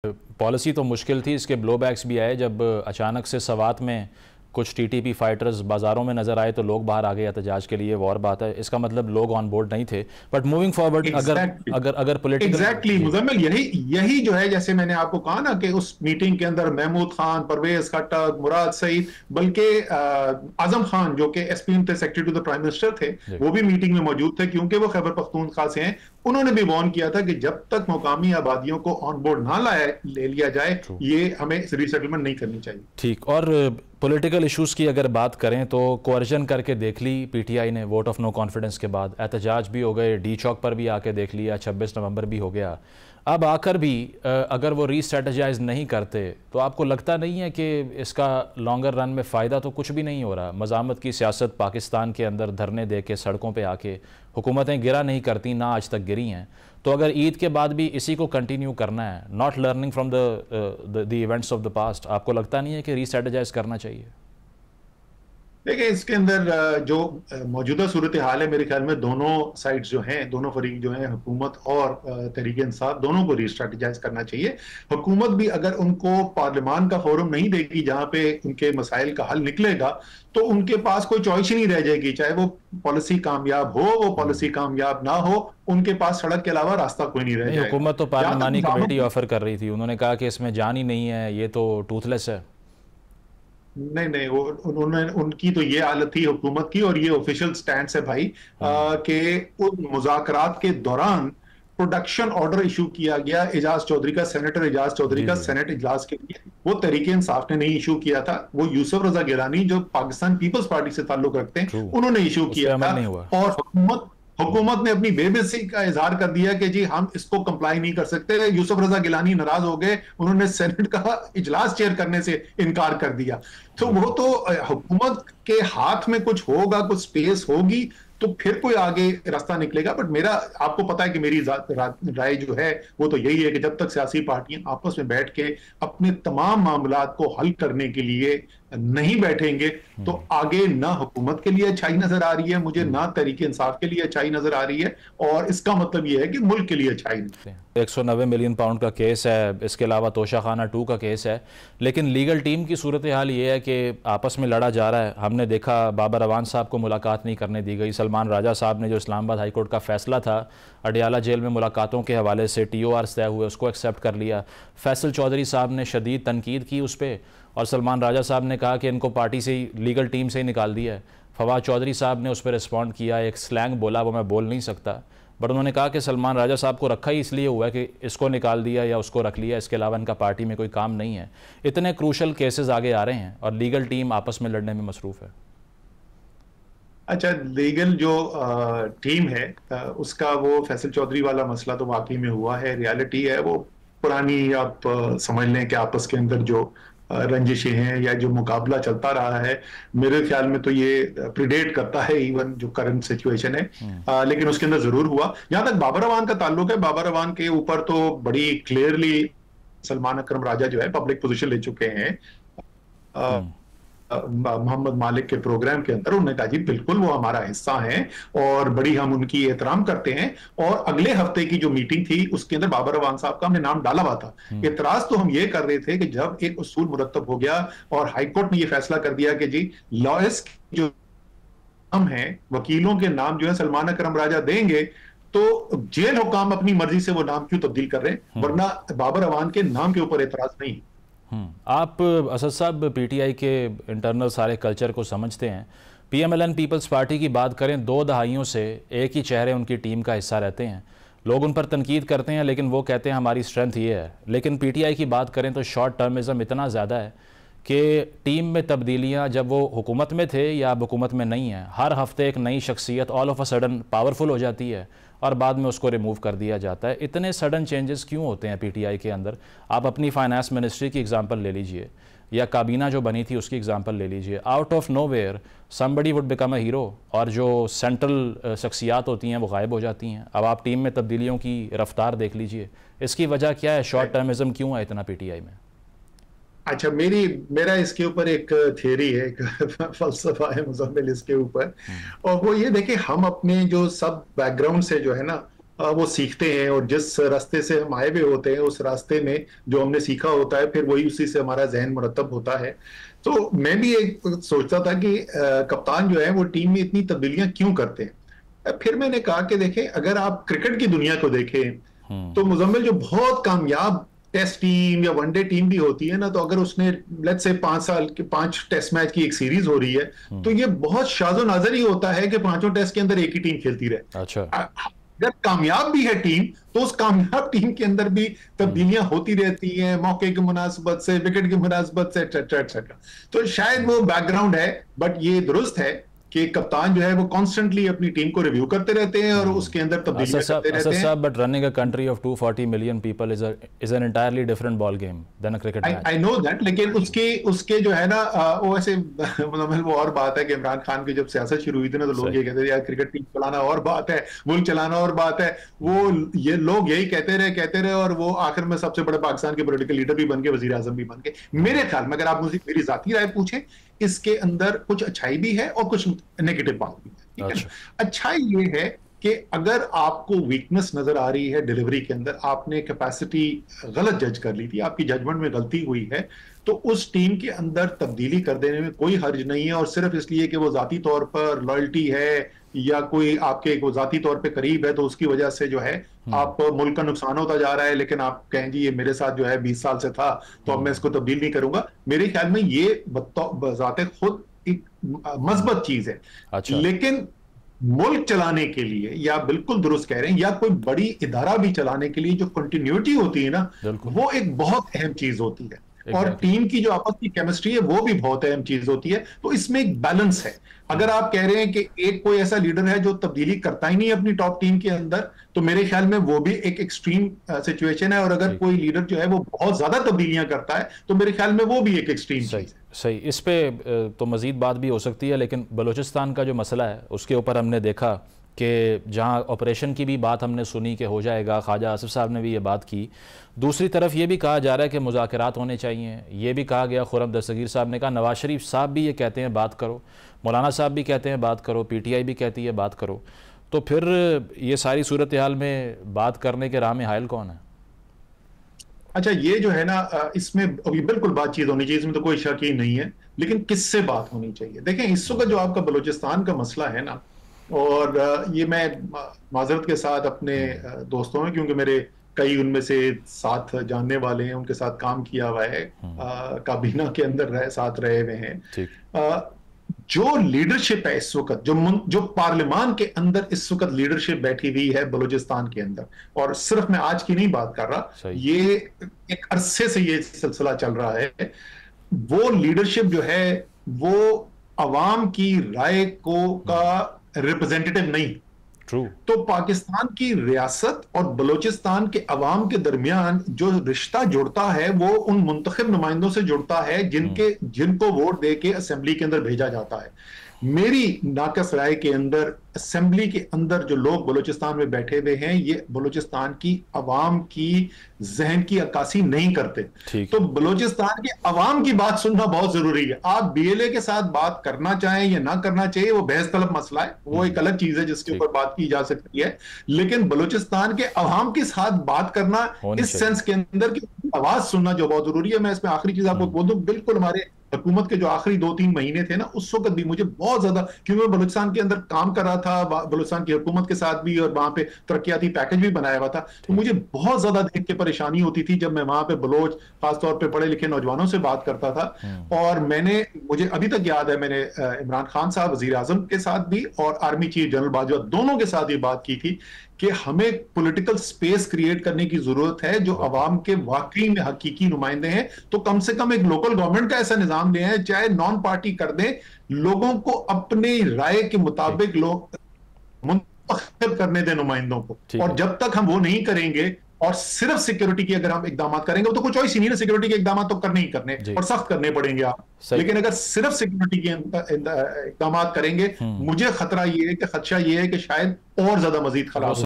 Policy तो मुश्किल थी, इसके ब्लोबैक्स भी आए जब अचानक से सवात में कुछ टीटीपी फाइटर्स बाज़ारों में नज़र आए तो लोग बाहर आ गए एहतजाज के लिए। वो और बात है, इसका मतलब लोग ऑन बोर्ड नहीं थे। बट मूविंग फॉरवर्ड, अगर एग्जैक्टली अगर अगर पॉलिटिकल मुजम्मिल, यही यही जो है, जैसे मैंने आपको कहा ना कि उस मीटिंग के अंदर महमूद खान, परवेज खट्टक, मुराद सईद, बल्कि आजम खान जो कि एसपीएम थे, secretary to the prime minister थे, वो भी मीटिंग में मौजूद थे क्योंकि वो खैबर पख्तूनख्वा से हैं। उन्होंने भी वार्न किया था कि जब तक मुकामी आबादियों को ऑन बोर्ड ना ले लिया जाए, ये हमें रिसेटलमेंट नहीं करनी चाहिए। ठीक। और पॉलिटिकल इश्यूज़ की अगर बात करें तो कोअर्जन करके देख ली पीटीआई ने वोट ऑफ नो कॉन्फिडेंस के बाद, एहतजाज भी हो गए, डी चौक पर भी आके देख लिया, 26 नवंबर भी हो गया। अब आकर भी अगर वो रीस्ट्रेटजाइज नहीं करते तो आपको लगता नहीं है कि इसका लॉन्गर रन में फ़ायदा तो कुछ भी नहीं हो रहा? मज़ामत की सियासत पाकिस्तान के अंदर धरने दे के, सड़कों पे आके हुकूमतें गिरा नहीं करती, ना आज तक गिरी हैं। तो अगर ईद के बाद भी इसी को कंटिन्यू करना है, not learning from the events of the past, आपको लगता नहीं है कि रीस्ट्रेटजाइज करना चाहिए? देखिए, इसके अंदर जो मौजूदा सूरत हाल है, मेरे ख्याल में दोनों साइड्स जो हैं, दोनों फरीक जो हैं, हुकूमत और तहरीक इंसाफ, दोनों को रीस्ट्रेटजाइज करना चाहिए। हुकूमत भी अगर उनको पार्लियामान का फोरम नहीं देगी जहां पे उनके मसाइल का हल निकलेगा, तो उनके पास कोई चॉइस ही नहीं रह जाएगी। चाहे वो पॉलिसी कामयाब हो, वो पॉलिसी कामयाब ना हो, उनके पास सड़क के अलावा रास्ता कोई नहीं रह जाएगा। हुकूमत तो पार्लियामानी कमेटी ऑफर कर रही थी, उन्होंने कहा कि इसमें जान ही नहीं है, ये तो टूथलेस है। नहीं नहीं, वो उन्होंने, उनकी तो ये हालत थी हुकूमत की, और ये ऑफिशियल स्टैंड है भाई, कि उन मुज़ाकरात के दौरान प्रोडक्शन ऑर्डर इशू किया गया एजाज चौधरी का, सेनेटर एजाज चौधरी का, सेनेट इजलास के लिए। वो तहरीक इंसाफ ने नहीं इशू किया था, वो यूसुफ रजा गिलानी जो पाकिस्तान पीपल्स पार्टी से ताल्लुक रखते हैं, उन्होंने इशू किया था। और हुकूमत ने अपनी बेबसी का इजहार कर दिया कि जी हम इसको कंप्लाई नहीं कर सकते। यूसुफ रजा गिलानी नाराज हो गए, उन्होंने सेनेट का इजलास चेयर करने से इनकार कर दिया। तो वो तो हुकूमत के हाथ में कुछ होगा, कुछ स्पेस होगी तो फिर कोई आगे रास्ता निकलेगा। बट मेरा, आपको पता है कि मेरी राय जो है वो तो यही है कि जब तक सियासी पार्टियां आपस में बैठ के अपने तमाम मामलात को हल करने के लिए नहीं बैठेंगे, तो आगे ना हुकूमत के लिए अच्छाई नजर आ रही है मुझे, ना तहरीक इंसाफ के लिए अच्छाई नजर आ रही है, और इसका मतलब यह है कि मुल्क के लिए अच्छाई नहीं। 190 मिलियन पाउंड का केस है, इसके अलावा तोशाखाना 2 का केस है, लेकिन लीगल टीम की सूरत हाल ये है कि आपस में लड़ा जा रहा है। हमने देखा बाबर अवान साहब को मुलाकात नहीं करने दी गई, सलमान राजा साहब ने जो इस्लामाबाद हाई कोर्ट का फैसला था अडियाला जेल में मुलाकातों के हवाले से TOR तय हुए, उसको एक्सेप्ट कर लिया। फैसल चौधरी साहब ने शदीद तनकीद की उस पर, और सलमान राजा साहब ने कहा कि इनको पार्टी से ही, लीगल टीम से ही निकाल दिया है। फवाद चौधरी साहब ने उस पर रिस्पॉन्ड किया, एक स्लैंग बोला, वो मैं बोल नहीं सकता, बट उन्होंने कहा कि सलमान राजा साहब को रखा ही इसलिए हुआ है कि इसको निकाल दिया या उसको रख लिया, इसके अलावा इनका पार्टी में कोई काम नहीं है। इतने क्रूशल केसेस आगे आ रहे हैं और लीगल टीम आपस में लड़ने में मसरूफ़ है। अच्छा, लीगल जो टीम है, उसका वो फैसल चौधरी वाला मसला तो वाकई में हुआ है, रियलिटी है वो पुरानी। आप समझ लें कि आपस के अंदर जो रंजिशें हैं या जो मुकाबला चलता रहा है, मेरे ख्याल में तो ये प्रिडेट करता है इवन जो करंट सिचुएशन है। लेकिन उसके अंदर जरूर हुआ। जहां तक बाबर अवान का ताल्लुक है, बाबर अवान के ऊपर तो बड़ी क्लियरली सलमान अकरम राजा जो है पब्लिक पोजीशन ले चुके हैं। मोहम्मद मालिक के प्रोग्राम के अंदर उन्होंने कहा जी बिल्कुल वो हमारा हिस्सा है और बड़ी हम उनकी एहतराम करते हैं। और अगले हफ्ते की जो मीटिंग थी उसके अंदर बाबर अवान साहब का हमने नाम डाला हुआ था। एतराज तो हम ये कर रहे थे कि जब एक उसूल मुरतब हो गया और हाईकोर्ट ने ये फैसला कर दिया कि जी लॉयर्स जो नाम है, वकीलों के नाम जो है सलमान अकरम राजा देंगे, तो जेल हुकाम अपनी मर्जी से वो नाम क्यों तब्दील कर रहे हैं, वरना बाबर अवान के नाम के ऊपर एतराज नहीं। आप असद साहब PTI के इंटरनल सारे कल्चर को समझते हैं। PMLN पीपल्स पार्टी की बात करें, 2 दहाइयों से एक ही चेहरे उनकी टीम का हिस्सा रहते हैं। लोग उन पर तनकीद करते हैं लेकिन वो कहते हैं हमारी स्ट्रेंथ ये है। लेकिन PTI की बात करें तो शॉर्ट टर्मिज़म इतना ज़्यादा है कि टीम में तब्दीलियाँ, जब वो हुकूमत में थे या अब हुकूमत में नहीं है, हर हफ्ते एक नई शख्सियत all of a sudden powerful हो जाती है और बाद में उसको रिमूव कर दिया जाता है। इतने सडन चेंजेस क्यों होते हैं PTI के अंदर? आप अपनी फाइनेंस मिनिस्ट्री की एग्जांपल ले लीजिए या काबीना जो बनी थी उसकी एग्जांपल ले लीजिए। Out of nowhere somebody would become a hero और जो सेंट्रल शख्सियात होती हैं वो गायब हो जाती हैं। अब आप टीम में तब्दीलियों की रफ्तार देख लीजिए, इसकी वजह क्या है? शॉर्ट टर्मिज़म क्यों है इतना PTI में? अच्छा, मेरा इसके ऊपर एक थियरी है, एक फलसफा है मुजम्मिल इसके ऊपर, और वो ये देखे, हम अपने जो सब बैकग्राउंड से जो है ना, वो सीखते हैं, और जिस रास्ते से हम आए हुए होते हैं उस रास्ते में जो हमने सीखा होता है फिर वही उसी से हमारा जहन मुरतब होता है। तो मैं भी एक सोचता था कि कप्तान जो है वो टीम में इतनी तब्दीलियां क्यों करते हैं। फिर मैंने कहा कि देखें, अगर आप क्रिकेट की दुनिया को देखें तो मुजम्मिल जो बहुत कामयाब टेस्ट टीम या वनडे टीम भी होती है ना, तो अगर उसने लेट्स से 5 साल के 5 टेस्ट मैच की एक सीरीज हो रही है तो ये बहुत शाज़ो नाज़र ही होता है कि 5 टेस्ट के अंदर एक ही टीम खेलती रहे। अच्छा, अगर कामयाब भी है टीम तो उस कामयाब टीम के अंदर भी तब्दीलियां होती रहती हैं, मौके की मुनासबत से, विकेट की मुनासबत से, एटसेट्रा एटसेट्रा। तो शायद वो बैकग्राउंड है, बट ये दुरुस्त है कि कप्तान जो है वो कॉन्स्टेंटली अपनी टीम को रिव्यू करते रहते हैं और उसके अंदर तब्दीलियां करते रहते हैं। But running a country of 240 million people is an entirely different ball game then a cricket match. I know that, लेकिन उसके जो है ना वो ऐसे मतलब वो और बात है कि इमरान खान की जब सियासत शुरू हुई थी ना तो लोग ये कहते थे यार क्रिकेट टीम चलाना और बात है, मुल्क चलाना और बात है। वो ये लोग यही कहते रहे और वो आखिर में सबसे बड़े पाकिस्तान के पॉलिटिकल लीडर भी बन गए, वजीर आजम भी बन गए। मेरे ख्याल में, अगर आप मुझे मेरी जाती राय पूछें, इसके अंदर कुछ अच्छाई भी है और कुछ नेगेटिव बात भी है, ठीक है। अच्छाई ये है कि अगर आपको वीकनेस नजर आ रही है डिलीवरी के अंदर, आपने कैपेसिटी गलत जज कर ली थी, आपकी जजमेंट में गलती हुई है, तो उस टीम के अंदर तब्दीली कर देने में कोई हर्ज नहीं है। और सिर्फ इसलिए कि वो जाती तौर पर लॉयल्टी है या कोई आपके वो जाती तौर पे करीब है तो उसकी वजह से जो है आप मुल्क का नुकसान होता जा रहा है, लेकिन आप कहें जी ये मेरे साथ जो है 20 साल से था तो अब मैं इसको तब्दील नहीं करूंगा। मेरे ख्याल में ये बजाते खुद एक मस्बत चीज है। अच्छा। लेकिन मुल्क चलाने के लिए, या बिल्कुल दुरुस्त कह रहे हैं, या कोई बड़ी इदारा भी चलाने के लिए जो कंटिन्यूटी होती है ना, वो एक बहुत अहम चीज होती है। और टीम की जो आपस की केमिस्ट्री है वो भी बहुत अहम चीज होती है। तो इसमें एक बैलेंस है। अगर आप कह रहे हैं कि एक कोई ऐसा लीडर है जो तब्दीली करता ही नहीं अपनी टॉप टीम के अंदर, तो मेरे ख्याल में वो भी एक एक्सट्रीम सिचुएशन है। और अगर कोई लीडर जो है वो बहुत ज्यादा तब्दीलियां करता है तो मेरे ख्याल में वो भी एक एक्सट्रीम चीज है। सही, इस पे तो मजीद बात भी हो सकती है, लेकिन बलूचिस्तान का जो मसला है उसके ऊपर हमने देखा कि जहाँ ऑपरेशन की भी बात हमने सुनी कि हो जाएगा, ख्वाजा आसिफ साहब ने भी ये बात की। दूसरी तरफ ये भी कहा जा रहा है कि मुज़ाकरात होने चाहिए, ये भी कहा गया, खुर्रम दस्तगीर साहब ने कहा, नवाज शरीफ साहब भी ये कहते हैं बात करो, मौलाना साहब भी कहते हैं बात करो, PTI भी कहती है बात करो। तो फिर ये सारी सूरत हाल में बात करने के राह में हायल कौन है? अच्छा, ये जो है ना, इसमें अभी बिल्कुल बातचीत होनी चाहिए, इसमें तो कोई शक ही नहीं है, लेकिन किससे बात होनी चाहिए? देखें, इस वक्त जो आपका बलूचिस्तान का मसला है ना, और ये मैं माजरत के साथ अपने दोस्तों हैं, क्योंकि मेरे कई उनमें से साथ जानने वाले हैं, उनके साथ काम किया हुआ है, काबीना के अंदर साथ रहे हुए हैं। जो लीडरशिप है इस वक्त, जो पार्लियामान के अंदर इस वक्त लीडरशिप बैठी हुई है बलूचिस्तान के अंदर, और सिर्फ मैं आज की नहीं बात कर रहा, ये एक अरसे से ये सिलसिला चल रहा है। वो लीडरशिप जो है वो अवाम की राय का रिप्रेजेंटेटिव नहीं। True. तो पाकिस्तान की रियासत और बलूचिस्तान के अवाम के दरमियान जो रिश्ता जुड़ता है वो उन मुंतखब नुमाइंदों से जुड़ता है जिनको वोट दे के असेंबली के अंदर भेजा जाता है। मेरी नाकस राय के अंदर असेंबली के अंदर जो लोग बलूचिस्तान में बैठे हुए हैं, ये बलूचिस्तान की अवाम की जहन की अक्कासी नहीं करते। तो बलूचिस्तान के अवाम की बात सुनना बहुत जरूरी है। आप BLA के साथ बात करना चाहें या ना करना चाहिए, वो बहस तलब मसला है, वो एक अलग चीज है जिसके ऊपर बात की जा सकती है। लेकिन बलूचिस्तान के अवाम के साथ बात करना इस सेंस के अंदर की आवाज सुनना जो बहुत जरूरी है। मैं इसमें आखिरी चीज आपको बोल दूं, बिल्कुल हमारे हुकूमत के जो आखिरी 2-3 महीने थे ना, उस वक्त भी मुझे बहुत ज्यादा, क्योंकि मैं बलूचिस्तान के अंदर काम कर रहा था, बलूचिस्तान की हुकूमत के साथ भी, और वहां पे तरक्याती पैकेज भी बनाया हुआ था, तो मुझे बहुत ज्यादा देख के परेशानी होती थी जब मैं वहां पे बलोच, खासतौर पे पढ़े लिखे नौजवानों से बात करता था। और मुझे अभी तक याद है, मैंने इमरान खान साहब वजीर आजम के साथ भी और आर्मी चीफ जनरल बाजवा दोनों के साथ ये बात की थी कि हमें पॉलिटिकल स्पेस क्रिएट करने की जरूरत है जो अवाम के वाकई में हकीकी नुमाइंदे हैं। तो कम से कम एक लोकल गवर्नमेंट का ऐसा निजाम ले आए, चाहे नॉन पार्टी कर दें, लोगों को अपनी राय के मुताबिक लोग मुंतखब करने दें नुमाइंदों को। और जब तक हम वो नहीं करेंगे और सिर्फ सिक्योरिटी की अगर हम इकदाम करेंगे, तो कुछ चॉइस ही नहीं है, सिक्योरिटी के इकदाम तो करने ही करने और सख्त करने पड़ेंगे आप। लेकिन अगर सिर्फ सिक्योरिटी के इकदाम करेंगे, मुझे खतरा ये है कि शायद और ज्यादा मजीद खराब